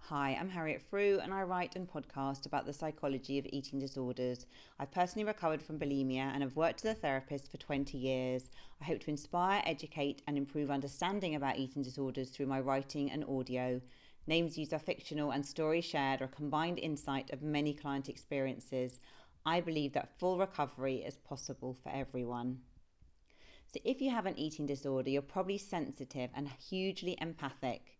Hi, I'm Harriet Frew and I write and podcast about the psychology of eating disorders. I've personally recovered from bulimia and have worked as a therapist for 20 years. I hope to inspire, educate and improve understanding about eating disorders through my writing and audio. Names used are fictional and stories shared are a combined insight of many client experiences. I believe that full recovery is possible for everyone. So if you have an eating disorder, you're probably sensitive and hugely empathic.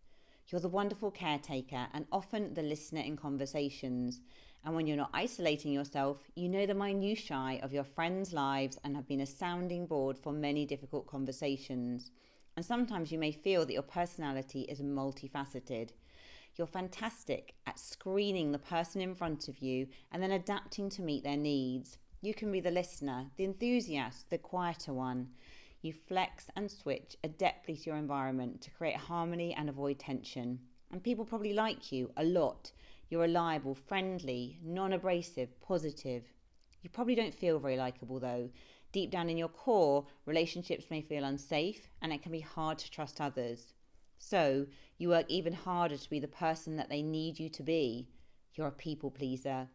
You're the wonderful caretaker and often the listener in conversations. And when you're not isolating yourself, you know the minutiae of your friends' lives and have been a sounding board for many difficult conversations. And sometimes you may feel that your personality is multifaceted. You're fantastic at screening the person in front of you and then adapting to meet their needs. You can be the listener, the enthusiast, the quieter one. You flex and switch adeptly to your environment to create harmony and avoid tension. And people probably like you a lot. You're reliable, friendly, non-abrasive, positive. You probably don't feel very likeable though. Deep down in your core, relationships may feel unsafe and it can be hard to trust others. So you work even harder to be the person that they need you to be. You're a people pleaser.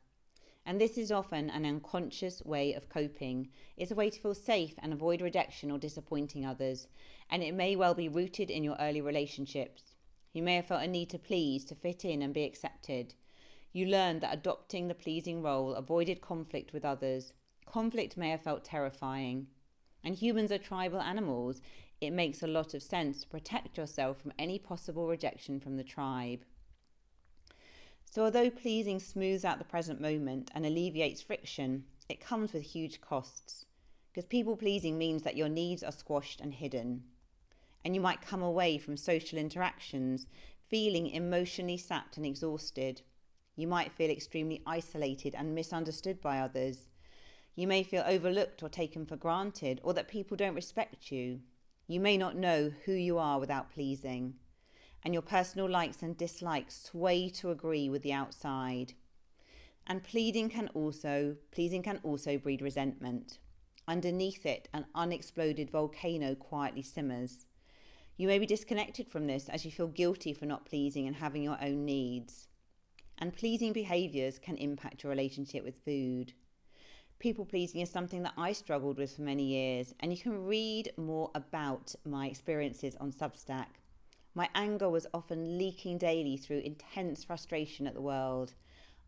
And this is often an unconscious way of coping. It's a way to feel safe and avoid rejection or disappointing others. And it may well be rooted in your early relationships. You may have felt a need to please, to fit in and be accepted. You learned that adopting the pleasing role avoided conflict with others. Conflict may have felt terrifying. And humans are tribal animals. It makes a lot of sense to protect yourself from any possible rejection from the tribe. So although pleasing smooths out the present moment and alleviates friction, it comes with huge costs. Because people pleasing means that your needs are squashed and hidden. And you might come away from social interactions feeling emotionally sapped and exhausted. You might feel extremely isolated and misunderstood by others. You may feel overlooked or taken for granted, or that people don't respect you. You may not know who you are without pleasing. And your personal likes and dislikes sway to agree with the outside. And pleasing can also breed resentment. Underneath it, an unexploded volcano quietly simmers. You may be disconnected from this as you feel guilty for not pleasing and having your own needs. And pleasing behaviours can impact your relationship with food. People pleasing is something that I struggled with for many years, and you can read more about my experiences on Substack. My anger was often leaking daily through intense frustration at the world.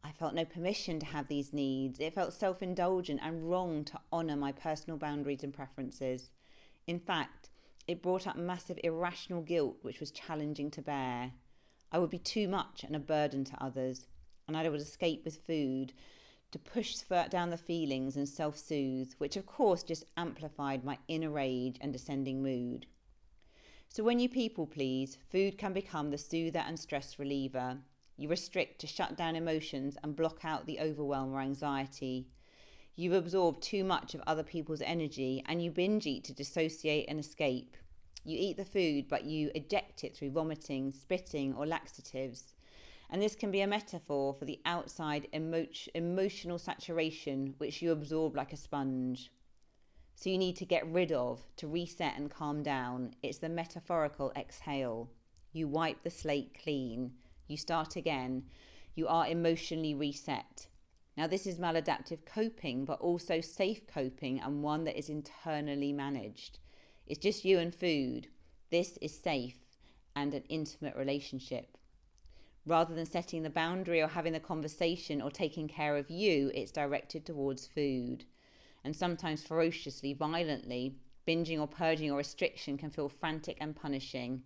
I felt no permission to have these needs. It felt self-indulgent and wrong to honour my personal boundaries and preferences. In fact, it brought up massive irrational guilt which was challenging to bear. I would be too much and a burden to others, and I would escape with food to push down the feelings and self-soothe, which of course just amplified my inner rage and descending mood. So when you people please, food can become the soother and stress reliever. You restrict to shut down emotions and block out the overwhelm or anxiety. You've absorbed too much of other people's energy and you binge eat to dissociate and escape. You eat the food but you eject it through vomiting, spitting or laxatives. And this can be a metaphor for the outside emotional saturation which you absorb like a sponge. So you need to get rid of, to reset and calm down. It's the metaphorical exhale. You wipe the slate clean. You start again. You are emotionally reset. Now this is maladaptive coping, but also safe coping and one that is internally managed. It's just you and food. This is safe and an intimate relationship. Rather than setting the boundary or having the conversation or taking care of you, it's directed towards food. And sometimes ferociously, violently, binging or purging or restriction can feel frantic and punishing.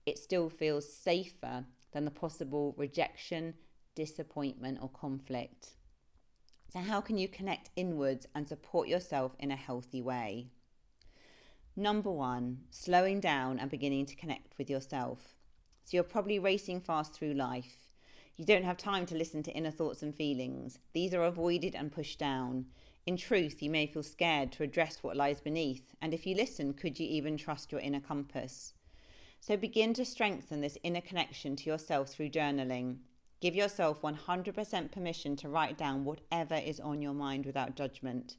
It still feels safer than the possible rejection, disappointment or conflict. So how can you connect inwards and support yourself in a healthy way? Number 1, slowing down and beginning to connect with yourself. So you're probably racing fast through life. You don't have time to listen to inner thoughts and feelings. These are avoided and pushed down. In truth, you may feel scared to address what lies beneath, and if you listen, could you even trust your inner compass? So begin to strengthen this inner connection to yourself through journaling. Give yourself 100% permission to write down whatever is on your mind without judgment.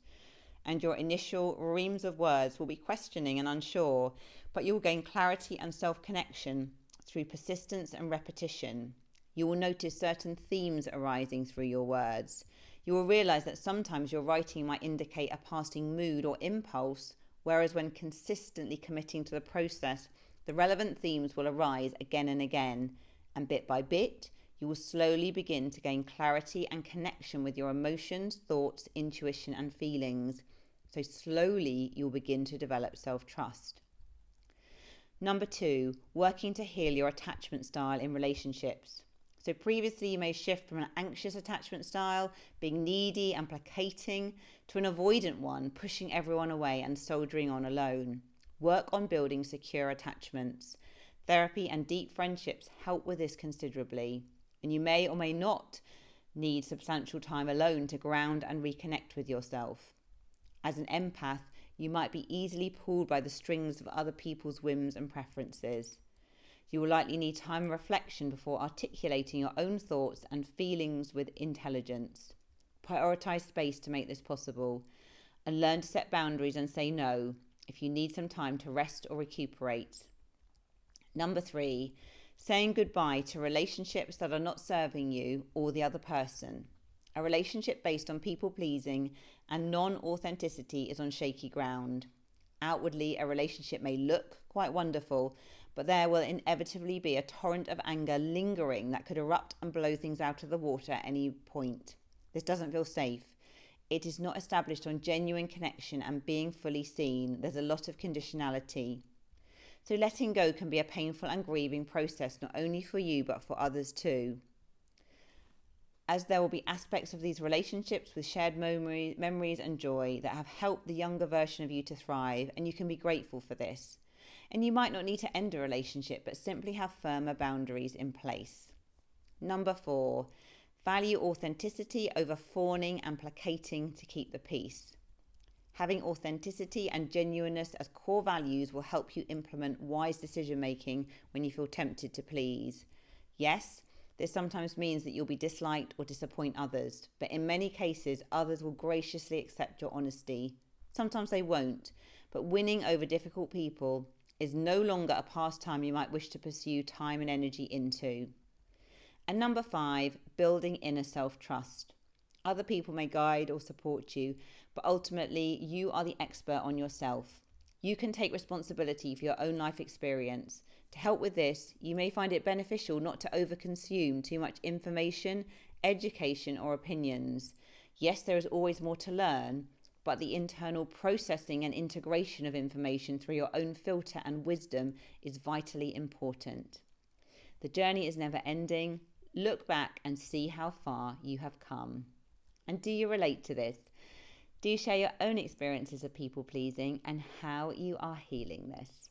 And your initial reams of words will be questioning and unsure, but you'll gain clarity and self-connection through persistence and repetition. You will notice certain themes arising through your words. You will realize that sometimes your writing might indicate a passing mood or impulse, whereas when consistently committing to the process, the relevant themes will arise again and again, and bit by bit, you will slowly begin to gain clarity and connection with your emotions, thoughts, intuition, and feelings. So slowly, you'll begin to develop self-trust. Number 2, working to heal your attachment style in relationships. So previously, you may shift from an anxious attachment style, being needy and placating, to an avoidant one, pushing everyone away and soldiering on alone. Work on building secure attachments. Therapy and deep friendships help with this considerably, and you may or may not need substantial time alone to ground and reconnect with yourself. As an empath, you might be easily pulled by the strings of other people's whims and preferences. You will likely need time and reflection before articulating your own thoughts and feelings with intelligence. Prioritize space to make this possible, and learn to set boundaries and say no if you need some time to rest or recuperate. Number 3, saying goodbye to relationships that are not serving you or the other person. A relationship based on people-pleasing and non-authenticity is on shaky ground. Outwardly, a relationship may look quite wonderful, but there will inevitably be a torrent of anger lingering that could erupt and blow things out of the water at any point. This doesn't feel safe. It is not established on genuine connection and being fully seen. There's a lot of conditionality. So letting go can be a painful and grieving process, not only for you, but for others too. As there will be aspects of these relationships with shared memories and joy that have helped the younger version of you to thrive, and you can be grateful for this. And you might not need to end a relationship, but simply have firmer boundaries in place. Number 4, value authenticity over fawning and placating to keep the peace. Having authenticity and genuineness as core values will help you implement wise decision-making when you feel tempted to please. Yes, this sometimes means that you'll be disliked or disappoint others, but in many cases, others will graciously accept your honesty. Sometimes they won't, but winning over difficult people is no longer a pastime you might wish to pursue time and energy into. And number 5, building inner self-trust. Other people may guide or support you, but ultimately you are the expert on yourself. You can take responsibility for your own life experience. To help with this, you may find it beneficial not to overconsume too much information, education, or opinions. Yes, there is always more to learn, but the internal processing and integration of information through your own filter and wisdom is vitally important. The journey is never ending. Look back and see how far you have come. And do you relate to this? Do share your own experiences of people pleasing and how you are healing this.